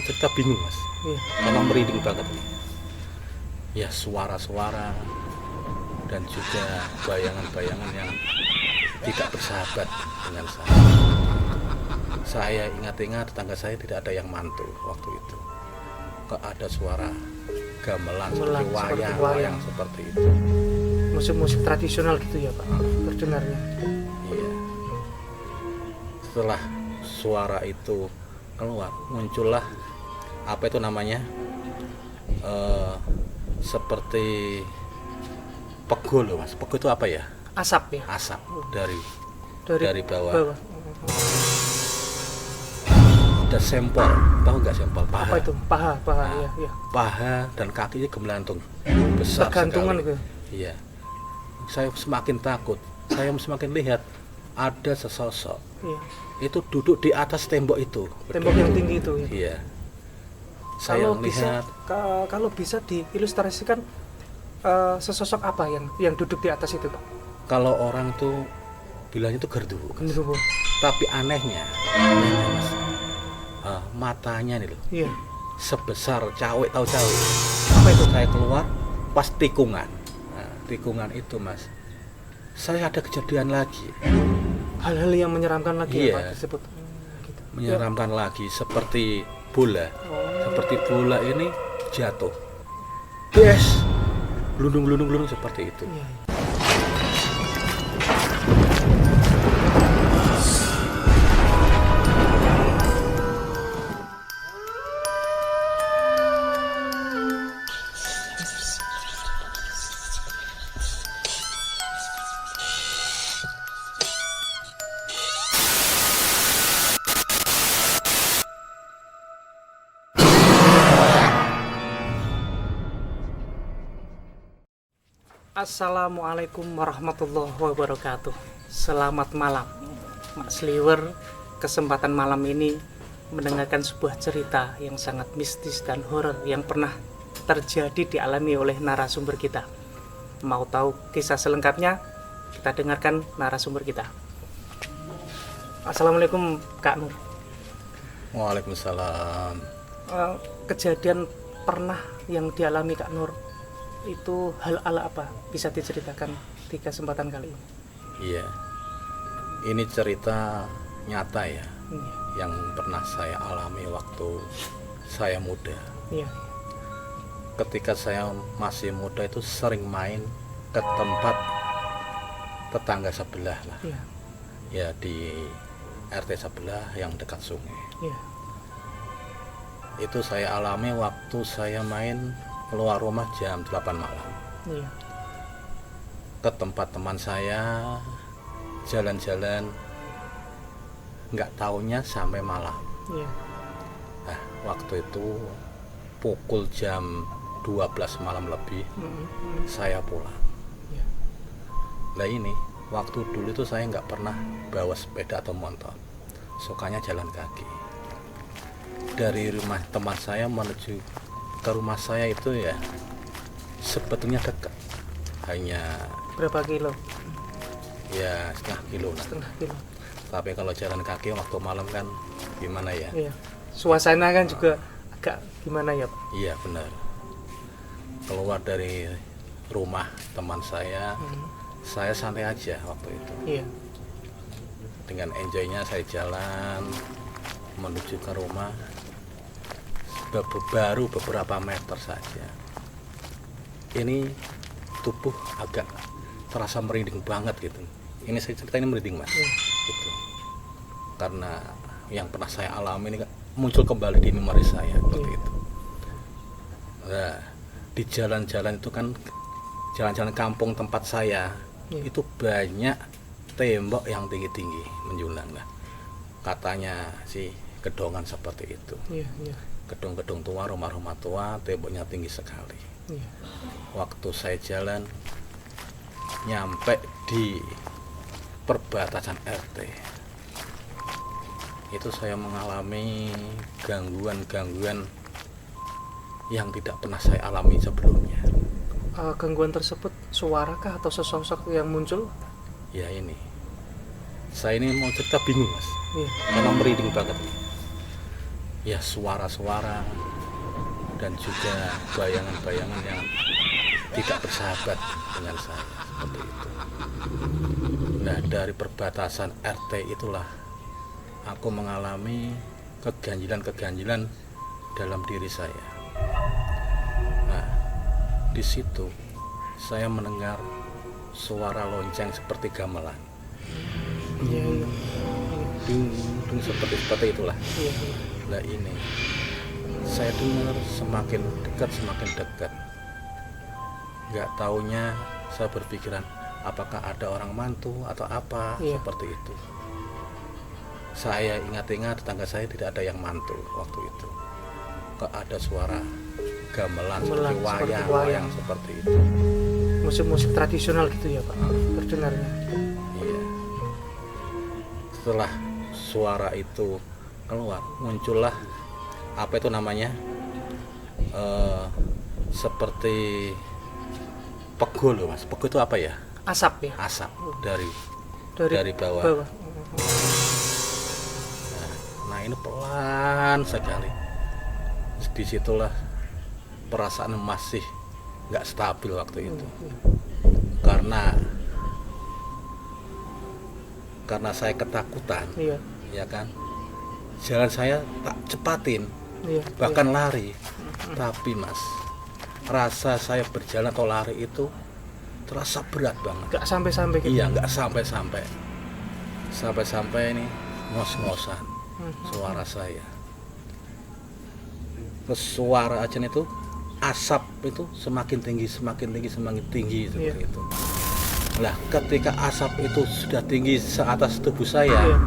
cerita bingung mas. Iya. Memang merinding banget. Ya suara-suara dan juga bayangan-bayangan yang tidak bersahabat dengan saya. Saya ingat-ingat tetangga saya tidak ada yang mantul waktu itu. Kok ada suara gamelan seperti wayang seperti itu. Musik-musik tradisional gitu ya Pak, terdengarnya. Iya. Setelah suara itu keluar, muncullah apa itu namanya? Seperti pego loh mas. Pego itu apa ya? Asap ya? Asap dari bawah. Ada sempol, tahu nggak sempol? Paha. Apa itu? Paha, Nah, ya. paha dan kakinya gemelantung, besar Bergantungan sekali. gitu. Iya. Saya semakin takut. Saya semakin lihat ada sesosok. Iya. Itu duduk di atas tembok itu. Tembok yang tinggi itu ya. Iya. Saya lihat. Kalau bisa diilustrasikan sesosok apa yang duduk di atas itu Pak? Kalau orang tuh bilangnya itu gerduwo. Genderuwo. Tapi anehnya mas, matanya nih loh. Iya. Sebesar cawek, tahu cawek? Apa itu? Saya keluar pas tikungan. Nah, tikungan itu mas, saya ada kejadian lagi. Hal-hal yang menyeramkan lagi Iya. ya Pak disebut. Gitu. Menyeramkan lagi seperti bola. Oh. Seperti bola ini jatuh. Yes. Gelundung seperti itu. Iya. Assalamualaikum warahmatullahi wabarakatuh. Selamat malam Mas Sliwer. Kesempatan malam ini mendengarkan sebuah cerita yang sangat mistis dan horor yang pernah terjadi dialami oleh narasumber kita. Mau tahu kisah selengkapnya? Kita dengarkan narasumber kita. Assalamualaikum Kak Nur. Waalaikumsalam. Kejadian pernah yang dialami Kak Nur itu hal ala apa? Bisa diceritakan di kesempatan kali ini? Iya. Ini cerita nyata ya, Iya. yang pernah saya alami waktu saya muda. Iya. Ketika saya masih muda itu sering main ke tempat tetangga sebelah lah. Iya. Ya di RT sebelah yang dekat sungai. Iya. Itu saya alami waktu saya main keluar rumah jam 8 malam. Iya. Ke tempat teman saya, jalan-jalan, nggak taunya sampai malam. Iya. Nah, waktu itu pukul jam 12 malam lebih, saya pulang. Iya. Nah ini, waktu dulu itu saya nggak pernah bawa sepeda atau motor, sukanya jalan kaki. Dari rumah teman saya menuju ke rumah saya itu ya sebetulnya dekat, hanya Berapa kilo? ya setengah kilo lah. Setengah kilo. Tapi kalau jalan kaki waktu malam kan gimana ya? Iya. Suasana kan juga agak gimana ya Pak? Iya benar. Keluar dari rumah teman saya santai aja waktu itu. Iya. Dengan enjoynya saya jalan menuju ke rumah. Baru beberapa meter saja. Ini tubuh agak terasa merinding banget gitu. Ini saya cerita ini merinding mas. Gitu. Karena yang pernah saya alami ini muncul kembali di memori saya seperti itu. Nah, di jalan-jalan itu kan jalan-jalan kampung tempat saya itu banyak tembok yang tinggi-tinggi menjulang lah. Katanya sih gedongan seperti itu. Iya. Iya. Gedung-gedung tua, rumah-rumah tua, temboknya tinggi sekali. Iya. Waktu saya jalan nyampe di perbatasan RT, itu saya mengalami gangguan-gangguan yang tidak pernah saya alami sebelumnya. Gangguan tersebut suarakah atau sesosok yang muncul? Ya ini, saya ini mau cerita bingung mas. Iya. Memang merinding banget. ya suara-suara dan juga bayangan-bayangan yang tidak bersahabat dengan saya seperti itu. Nah, dari perbatasan RT itulah aku mengalami keganjilan-keganjilan dalam diri saya. Nah, di situ saya mendengar suara lonceng seperti gamelan. Iya. Dung, dung, seperti itulah. Iya. Nah, ini saya dengar semakin dekat. Nggak taunya saya berpikiran apakah ada orang mantu atau apa, Iya. seperti itu. Saya ingat-ingat tetangga saya tidak ada yang mantu waktu itu. Kok ada suara gamelan seperti wayang seperti itu. Musik-musik tradisional gitu ya Pak, terdengarnya. Iya. Setelah suara itu keluar, muncullah apa itu namanya, seperti pego loh mas. Pego itu apa ya? Asap ya? Asap dari bawah. Nah, ini pelan sekali. Disitulah perasaan masih nggak stabil waktu itu, karena saya ketakutan. Iya. Ya kan, jalan saya tak cepatin, Iya. bahkan lari. Tapi mas, rasa saya berjalan atau lari itu terasa berat banget. Nggak sampai-sampai gitu. Iya, nggak sampai ini ngos-ngosan suara saya. Terus suara aja itu, asap itu semakin tinggi seperti itu. Nah, ketika asap itu sudah tinggi seatas tubuh saya, Iya.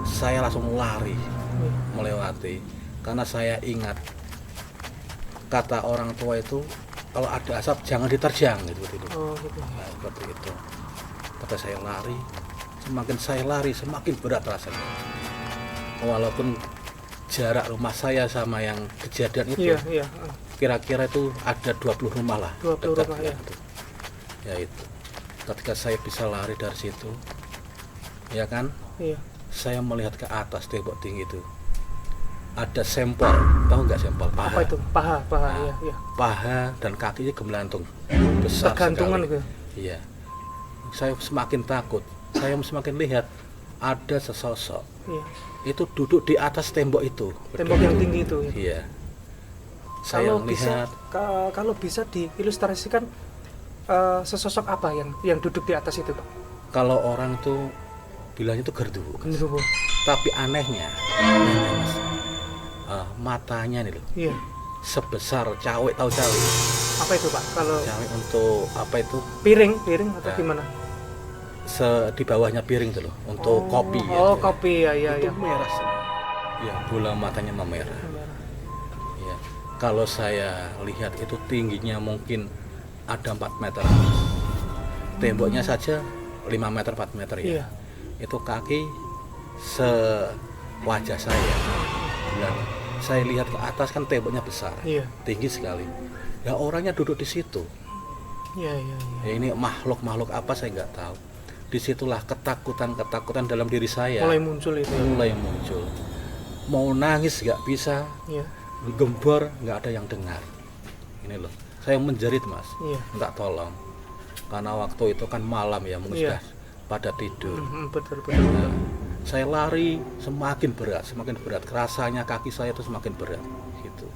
saya langsung lari melewati, karena saya ingat kata orang tua itu, kalau ada asap jangan diterjang gitu. Oh gitu. Nah, seperti itu. Kata saya lari, semakin saya lari semakin berat rasanya. Walaupun jarak rumah saya sama yang kejadian itu Iya. kira-kira itu ada 20 rumah lah, 20 dekat rumah, ya. ya. Ya itu. Ketika saya bisa lari dari situ, ya kan, Iya. saya melihat ke atas tembok tinggi itu. Ada sempol, tahu nggak sempol? Paha. Apa itu? Paha. Nah, Iya. paha dan kakinya gemelantung, besar Tergantungan sekali. gitu. Iya. Saya semakin takut. Saya semakin lihat ada sesosok. Iya. Itu duduk di atas tembok itu. Tembok yang tinggi itu. Ya. Iya. Saya Kalau bisa, lihat. kalau bisa diilustrasikan sesosok apa yang duduk di atas itu Pak? Kalau orang tuh bilangnya itu gerduwo. Genderuwo. Tapi anehnya, Mas, matanya nih loh, Iya. sebesar cawek, tahu cawek? Apa itu Pak? Kalau Cawek untuk apa itu? piring atau Nah, gimana? Di bawahnya piring tuh loh, untuk kopi ya. Oh, kopi ya. Itu merah semua. Ya, bola matanya memerah. Ya. Kalau saya lihat itu tingginya mungkin ada 4 meter. Temboknya saja 5 meter 4 meter ya. Iya. Itu kaki sewajah saya. Dan saya lihat ke atas kan temboknya besar. Iya. Tinggi sekali. Ya orangnya duduk di situ. Iya. Ya, ini makhluk apa saya nggak tahu. Disitulah ketakutan dalam diri saya Mulai muncul itu. mulai muncul. Mau nangis nggak bisa, Iya. gembor nggak ada yang dengar. Ini loh, saya menjerit mas, Iya. minta tolong. Karena waktu itu kan malam ya, mungkin Iya. sudah pada tidur. Betul. Nah, saya lari semakin berat. Rasanya kaki saya itu semakin berat, gitu.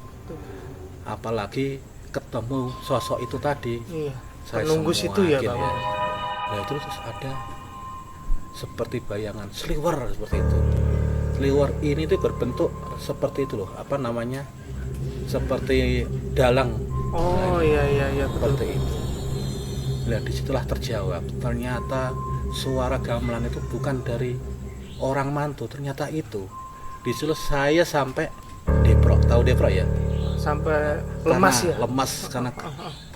Apalagi ketemu sosok itu tadi. Iya. Saya Penunggu situ ya semakin, Pak. Nah itu terus ada seperti bayangan sliwer seperti itu. Sliwer ini tuh berbentuk seperti itu loh, apa namanya? Seperti dalang. Oh iya betul. Seperti itu. Nah disitulah terjawab. Ternyata suara gamelan itu bukan dari orang mantu. Ternyata itu. Disitu saya sampai deprok. Tahu deprok ya? Sampai lemas ya. Lemas karena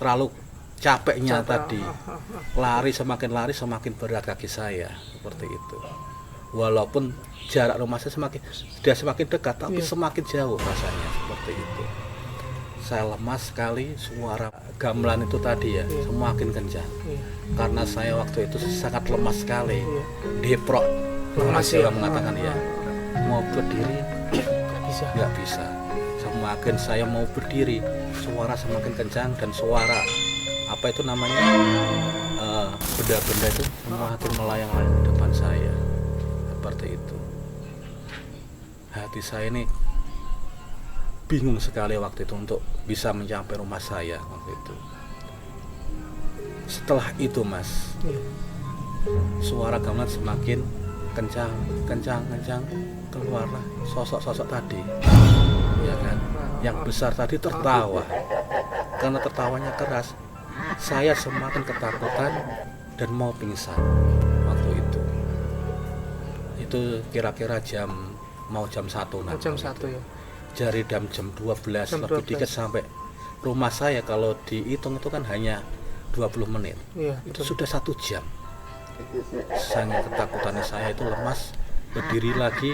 terlalu capeknya tadi. Lari semakin berat kaki saya seperti itu. Walaupun jarak rumah saya semakin dekat, tapi semakin jauh rasanya seperti itu. Saya lemas sekali, suara gamelan itu tadi ya semakin kencang. Karena saya waktu itu sangat lemas sekali. Deprok. Lemas Orang ya. mengatakan ya. Mau berdiri bisa. Nggak bisa. Semakin saya mau berdiri, suara semakin kencang dan suara apa itu namanya benda-benda itu semakin melayang-layang di depan saya. Seperti itu. Hati saya ini bingung sekali waktu itu untuk bisa mencapai rumah saya waktu itu. Setelah itu Mas, Iya. suara gamelan semakin kencang, keluarlah sosok-sosok tadi, ya kan? Yang besar tadi tertawa. Karena tertawanya keras, saya semakin ketakutan dan mau pingsan waktu itu. Itu kira-kira mau jam 1 nanti. Jam 1 ya. Jari jam 12 Jam lebih 12. dikit sampai rumah saya, kalau dihitung itu kan hanya 20 menit. Iya, Itu betul. sudah 1 jam. Sangat ketakutannya saya itu lemas, berdiri lagi,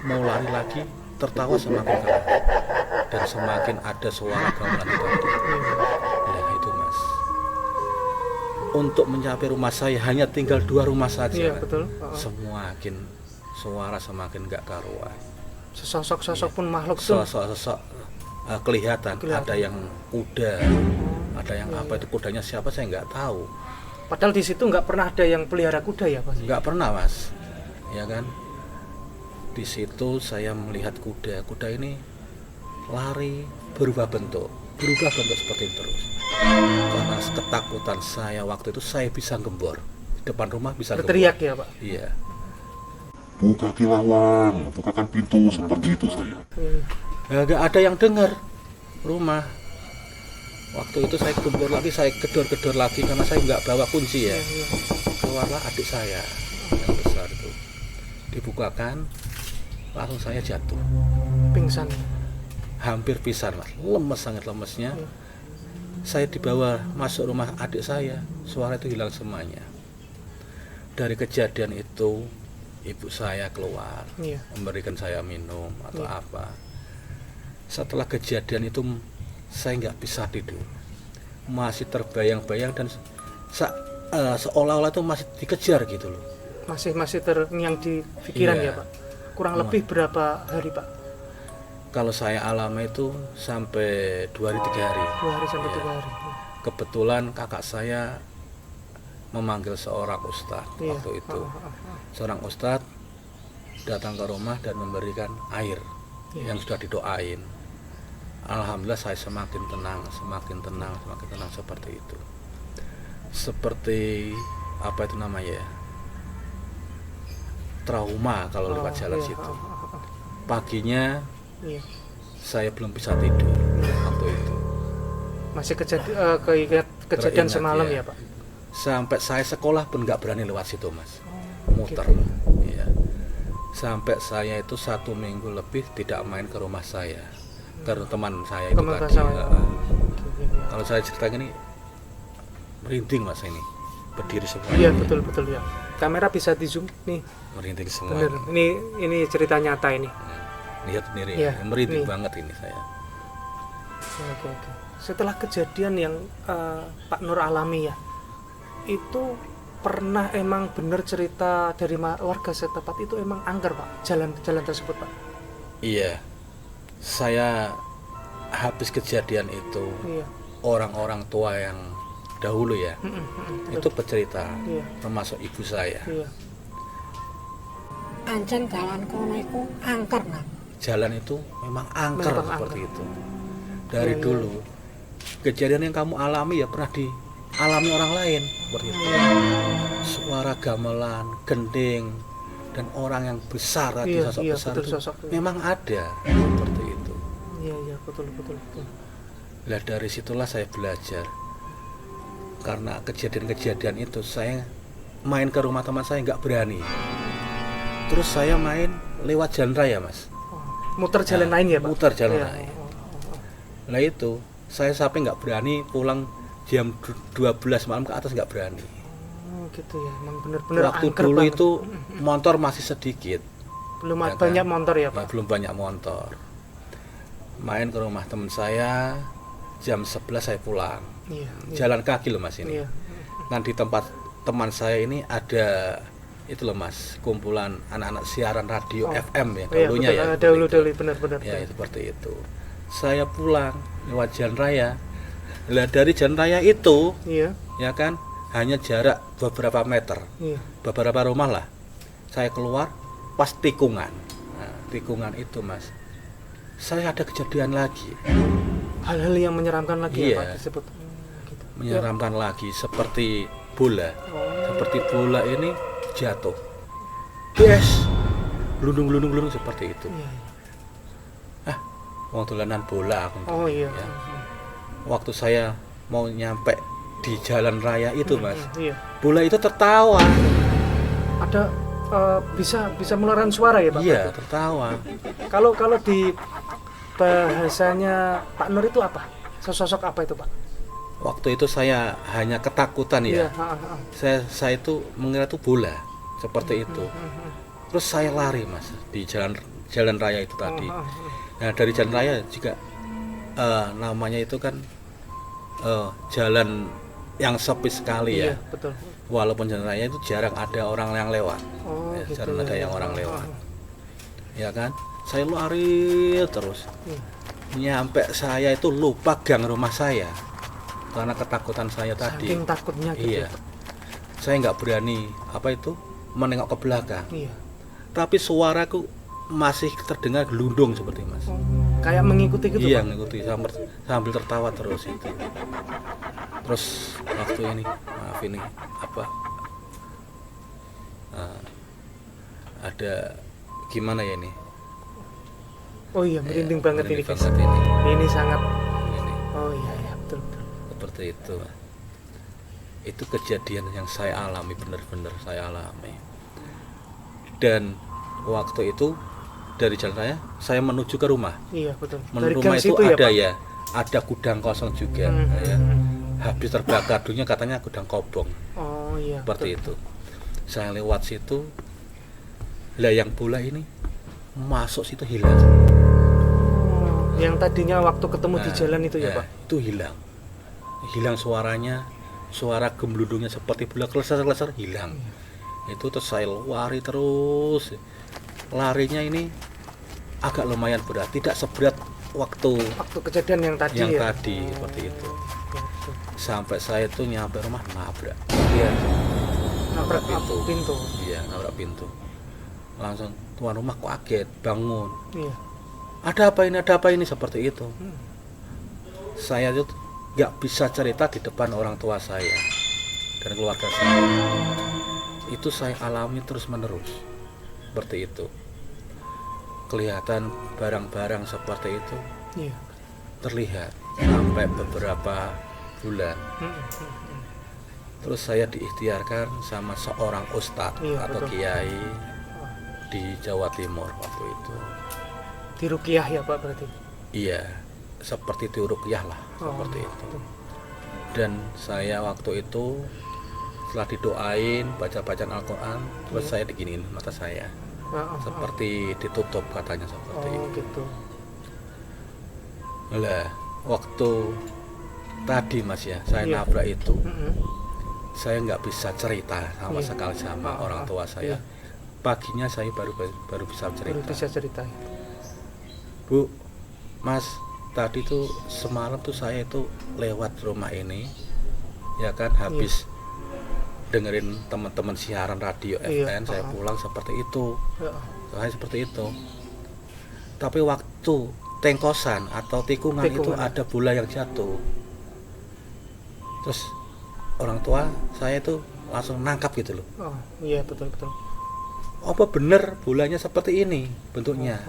mau lari lagi, tertawa semakin keras dan semakin ada suara gamelan itu. Nah itu Mas, untuk mencapai rumah saya hanya tinggal 2 rumah saja. Iya, Mas. betul. Semakin suara semakin gak karuan. Sesosok-sosok pun makhluk tuh. Sosok-sosok kelihatan. Kelihatan. Ada yang kuda, ada yang apa itu kudanya siapa saya nggak tahu. Padahal di situ nggak pernah ada yang pelihara kuda ya, Pak? Nggak pernah Mas, ya kan? Di situ saya melihat kuda ini lari berubah bentuk seperti itu terus. Karena ketakutan saya waktu itu, saya bisa gembor di depan rumah, bisa Berteriak gembor. ya, Pak? Iya. Buka kilauan, bukakan pintu, seperti itu saya. Nggak ada yang dengar rumah. Waktu itu saya gembor lagi, saya gedor-gedor lagi karena saya nggak bawa kunci ya. Keluarlah adik saya yang besar itu, dibukakan, langsung saya jatuh, Pingsan. hampir pisan Mas, lemes, sangat lemesnya. Saya dibawa masuk rumah adik saya, suara itu hilang semuanya. Dari kejadian itu ibu saya keluar, Iya. memberikan saya minum atau Iya. apa. Setelah kejadian itu saya nggak bisa tidur, masih terbayang-bayang dan seolah-olah itu masih dikejar gitu loh. Masih terngiang di pikiran Iya. ya, Pak? Kurang lebih berapa hari, Pak? Kalau saya alami itu sampai 2 hari 3 hari. 2 hari sampai Iya. 3 hari. Kebetulan kakak saya memanggil seorang ustadz Iya. waktu itu. Seorang ustadz datang ke rumah dan memberikan air yang sudah didoain. Alhamdulillah saya semakin tenang seperti itu. Seperti apa itu namanya ya? Trauma kalau lewat jalan situ. Paginya Iya. saya belum bisa tidur waktu itu. Masih keinget kejadian Teringat, semalam ya. ya, Pak? Sampai saya sekolah pun nggak berani lewat situ Mas, muter. gitu. Iya. Sampai saya itu 1 minggu lebih tidak main ke rumah saya, karena teman saya itu Teman tadi. saya. Kalau saya cerita gini, merinding Mas ini, berdiri semua. Iya, ini. betul ya. Kamera bisa di zoom nih. Merinding semua. Bener. Ini cerita nyata ini. Lihat sendiri, Iya, merinding nih. banget ini saya. Oke. Setelah kejadian yang Pak Nur alami ya, itu pernah emang bener cerita dari warga setempat itu emang angker, Pak, jalan tersebut, Pak? Iya, saya habis kejadian itu, Iya. orang-orang tua yang dahulu ya, itu bercerita, Iya. termasuk ibu saya. Iya. Ancen jalan kono iku angker nak. Jalan itu memang angker Memang seperti angker. itu. Dari Iya, iya. dulu, kejadian yang kamu alami ya pernah dialami orang lain seperti itu. Suara gamelan, gending, dan orang yang besar tadi, Iya, sosok iya, besar betul, itu sosok. memang ada seperti itu. Iya, betul. Nah dari situlah saya belajar. Karena kejadian-kejadian itu saya main ke rumah teman saya nggak berani. Terus saya main lewat jalan raya Mas. Muter jalan Nah, lain ya, Pak? muter jalan Iya. raya. Nah itu saya sampai nggak berani pulang jam 12 malam ke atas, nggak berani. Gitu ya, emang bener-bener Waktu angker dulu banget. itu motor masih sedikit, belum ya ada banyak kan? motor ya, Pak? Nah, belum banyak motor. Main ke rumah teman saya jam 11 saya pulang. Iya. Jalan kaki loh Mas ini. Iya. Nah di tempat teman saya ini ada itu loh Mas, kumpulan anak-anak siaran radio Oh. FM ya Iya, dulunya betul. ya. Dahulu seperti itu. benar-benar. Ya seperti itu. Saya pulang lewat jalan raya. Lah dari jalan raya itu Iya, ya kan hanya jarak beberapa meter, iya. beberapa rumah lah. Saya keluar pas tikungan. Nah, tikungan itu Mas, saya ada kejadian lagi Hal-hal yang menyeramkan lagi Iya. ya Pak disebut. Gitu. menyeramkan lagi seperti bola. Oh, Seperti bola ini jatuh. Yes. Gelundung seperti itu. iya. Wong dolanan bola aku. Oh iya. Ya. Waktu saya mau nyampe di jalan raya itu Mas, Iya. bola itu tertawa. Ada bisa mengeluarkan suara ya Pak? Iya, berarti? tertawa. Kalau di bahasanya Pak Nur itu apa? Sosok apa itu Pak? Waktu itu saya hanya ketakutan Iya. ya. Saya itu mengira itu bola seperti itu. Terus saya lari Mas di jalan raya itu tadi. Nah dari jalan raya juga namanya itu kan jalan yang sepi sekali Iya, ya. betul. Walaupun jalan raya itu jarang ada orang yang lewat. Oh, Ya, gitu. jarang ada ya. yang orang lewat. Ya kan? Saya lari terus. Iya. Nyampe saya itu lupa gang rumah saya karena ketakutan saya tadi. Saking takutnya gitu. Iya. Saya nggak berani apa itu menengok ke belakang. Iya. Tapi suaraku masih terdengar gelundung seperti Mas. Kayak mengikuti gitu Iya, Pak? ngikuti sambil tertawa terus itu. Terus waktu ini, maaf ini apa? Ada gimana ya ini? Oh iya, merinding banget ini Merinding guys. banget ini. Ini sangat. Ini Oh iya, betul. seperti itu. Itu kejadian yang saya alami, benar-benar saya alami. Dan waktu itu dari jalan raya saya menuju ke rumah. Iya, betul. Menurut gang rumah itu situ ada Pak? ya, ada gudang kosong juga. Ya. Habis terbakar dulunya katanya gudang kobong, Oh iya. seperti betul. itu. Saya lewat situ, lah yang bola ini masuk situ hilang. Oh, yang tadinya waktu ketemu di Nah, jalan itu ya Pak? Itu hilang suaranya, suara gembludungnya seperti bola kleser-kleser hilang. Itu terus saya lari terus. Larinya ini agak lumayan berat, tidak seberat waktu Waktu kejadian yang tadi yang ya? tadi seperti itu. Iya, betul. Sampai saya itu nyampe rumah nabrak. Iya. Nabrak pintu. pintu. Iya, nabrak pintu. Langsung tuan rumah kaget, bangun. Iya. Ada apa ini seperti itu. Saya itu nggak bisa cerita di depan orang tua saya dan keluarga saya. Itu saya alami terus menerus seperti itu. Kelihatan barang-barang seperti itu Iya. terlihat sampai beberapa bulan. Terus saya diikhtiarkan sama seorang ustadz Iya, atau betul. kiai di Jawa Timur waktu itu. Di Ruqyah ya Pak berarti? Iya, seperti itu ruqyah lah, Oh, seperti itu. betul. Dan saya waktu itu setelah didoain, baca-bacaan Al-Quran, terus saya diginiin mata saya, seperti ditutup katanya seperti Oh itu. gitu. Lah, waktu tadi Mas ya, saya Iya. nabrak itu, Mm-mm. saya nggak bisa cerita sama Iya. sekali sama orang tua saya. Iya. Paginya saya baru bisa Baru cerita. bisa cerita. Bu, Mas, tadi tuh semalam tuh saya itu lewat rumah ini, ya kan, habis dengerin teman-teman siaran radio Iya, FM, saya pulang seperti itu, Ya. saya seperti itu. Tapi waktu tengkosan atau tikungan itu Tikungan. ada bola yang jatuh. Terus orang tua saya itu langsung nangkap gitu loh. Oh iya betul. Apa bener bolanya seperti ini bentuknya,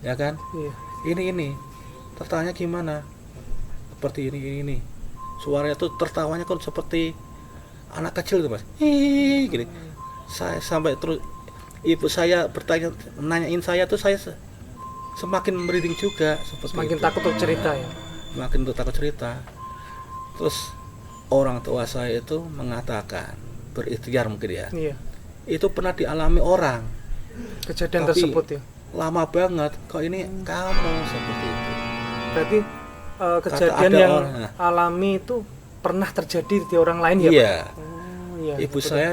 ya kan? Iya. Ini tertawanya gimana, seperti ini suaranya tuh tertawanya kan seperti anak kecil tuh Mas, gini. Saya sampai terus ibu saya bertanya, nanyain saya tuh saya semakin merinding juga seperti Semakin itu. takut untuk cerita ya. Semakin takut cerita. Terus orang tua saya itu mengatakan, berikhtiar mungkin ya, Iya. itu pernah dialami orang Kejadian Tapi- tersebut ya. lama banget, kok ini kamu seperti itu. Berarti kejadian ada yang orang, nah. alami itu pernah terjadi di orang lain ya Pak? Iya. Oh, iya. Ibu betul. saya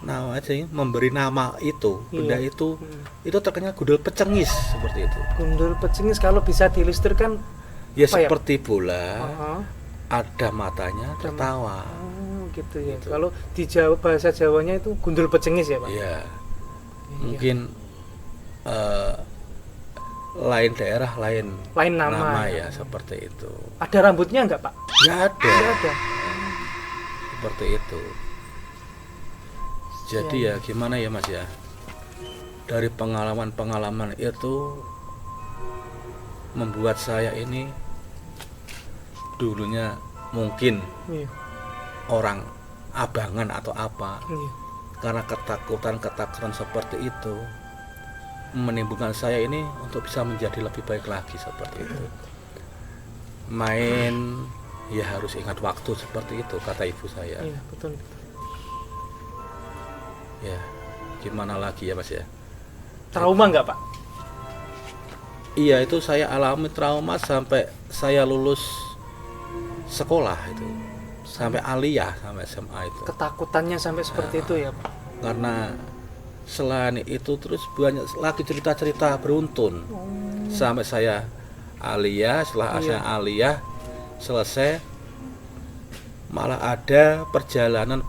nama aja ya, memberi nama itu benda Iya. itu terkenal gundul pecengis seperti itu. Gundul pecengis kalau bisa diilustrasikan Ya apa ya? seperti bola, Heeh. ada matanya, tertawa. Oh, gitu ya. Gitu. Kalau di Jawa, bahasa Jawanya itu gundul pecengis ya, Pak? Iya. Mungkin lain daerah lain Lain nama. ya seperti itu. Ada rambutnya enggak, Pak? Ya ada. Tidak ada. Seperti itu. Jadi ya gimana ya Mas ya, dari pengalaman-pengalaman itu membuat saya ini dulunya mungkin Iya. orang abangan atau apa, Iya. karena ketakutan seperti itu menimbulkan saya ini untuk bisa menjadi lebih baik lagi seperti itu. Main ya harus ingat waktu seperti itu kata ibu saya. Iya, betul. Ya gimana lagi ya Mas ya. Trauma enggak, Pak? Iya itu saya alami trauma sampai saya lulus sekolah itu, sampai aliyah, sampai SMA itu. Ketakutannya sampai seperti itu ya, Pak? Karena selain itu terus banyak lagi cerita-cerita beruntun sampai saya aliyah. Setelah saya aliyah selesai, malah ada perjalanan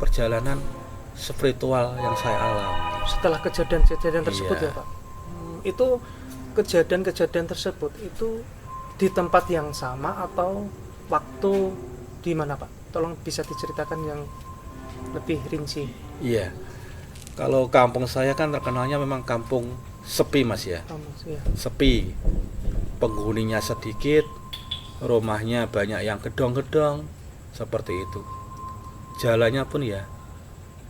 spiritual yang saya alami. Setelah kejadian-kejadian tersebut Iya. ya, Pak? Itu kejadian-kejadian tersebut itu di tempat yang sama atau waktu di mana, Pak? Tolong bisa diceritakan yang lebih rinci. Iya, kalau kampung saya kan terkenalnya memang kampung sepi Mas ya, Ya. sepi, penghuninya sedikit, rumahnya banyak yang gedong-gedong seperti itu. Jalannya pun ya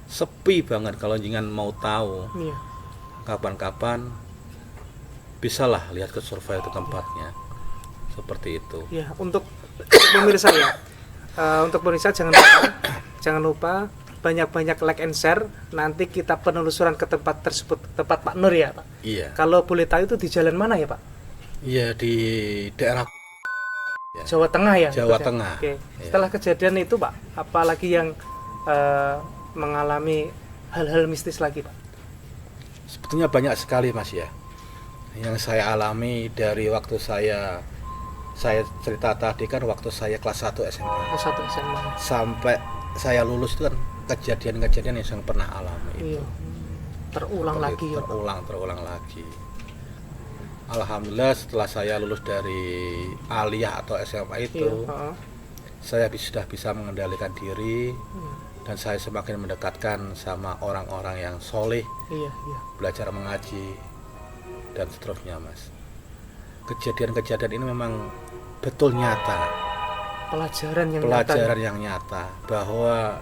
sepi banget. Kalau jangan mau tahu Iya. kapan-kapan bisalah lihat ke survei itu tempatnya seperti itu. Ya, untuk pemirsa ya. Untuk pemirsa jangan lupa banyak-banyak like and share. Nanti kita penelusuran ke tempat tersebut, tempat Pak Nur ya, Pak. Iya, Kalau boleh tahu itu di jalan mana ya, Pak? iya di daerah Jawa Tengah ya? Jawa Betul ya? Tengah. Oke. Iya. Setelah kejadian itu, Pak, apalagi yang mengalami hal-hal mistis lagi, Pak? Sebetulnya banyak sekali Mas ya, yang saya alami dari waktu saya cerita tadi kan waktu saya kelas 1 SMA Satu SMA. sampai saya lulus itu kan kejadian-kejadian yang saya pernah alami itu. Iya. Terulang Seperti lagi itu, ya, Pak? terulang lagi. Alhamdulillah setelah saya lulus dari aliyah atau SMA itu, Iya, heeh. saya sudah bisa mengendalikan diri Iya. dan saya semakin mendekatkan sama orang-orang yang soleh, Iya, iya. belajar mengaji dan seterusnya Mas. Kejadian-kejadian ini memang betul nyata, Pelajaran yang nyata bahwa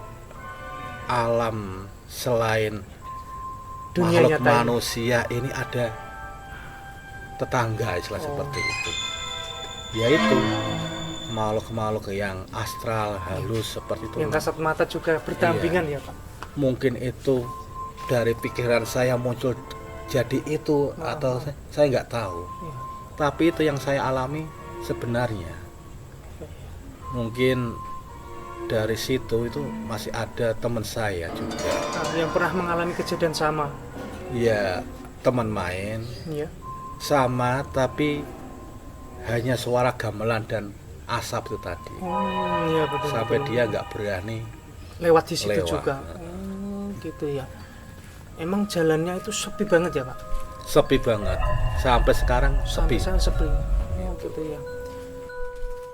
alam selain Dunia makhluk nyata ini. manusia ini ada tetangga istilah seperti itu, yaitu makhluk-makhluk yang astral halus seperti itu. yang kasat mata juga berdampingan ya, Pak? Mungkin itu dari pikiran saya muncul jadi itu atau saya nggak tahu. Iya. Tapi itu yang saya alami sebenarnya. Mungkin dari situ itu masih ada teman saya juga. Nah, yang pernah mengalami kejadian sama. Ya teman main Iya. sama tapi hanya suara gamelan dan asap itu tadi. Iya, betul. Sampai betul. dia nggak berani lewat di situ lewat. juga. Gitu ya. Emang jalannya itu sepi banget ya, Pak? Sepi banget. Sampai sekarang Sampai sepi. sana sepi. Gitu ya.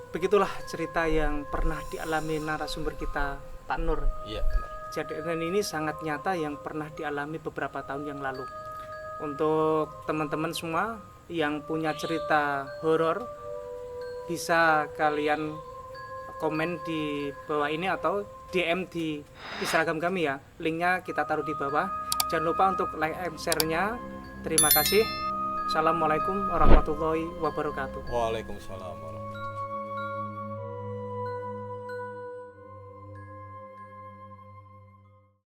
Begitulah cerita yang pernah dialami narasumber kita, Pak Nur. Iya benar. Kejadian ini sangat nyata yang pernah dialami beberapa tahun yang lalu. Untuk teman-teman semua yang punya cerita horor, bisa kalian komen di bawah ini atau DM di Instagram kami ya. Linknya kita taruh di bawah. Jangan lupa untuk like and share-nya. Terima kasih. Assalamualaikum warahmatullahi wabarakatuh. Waalaikumsalam warahmatullahi wabarakatuh.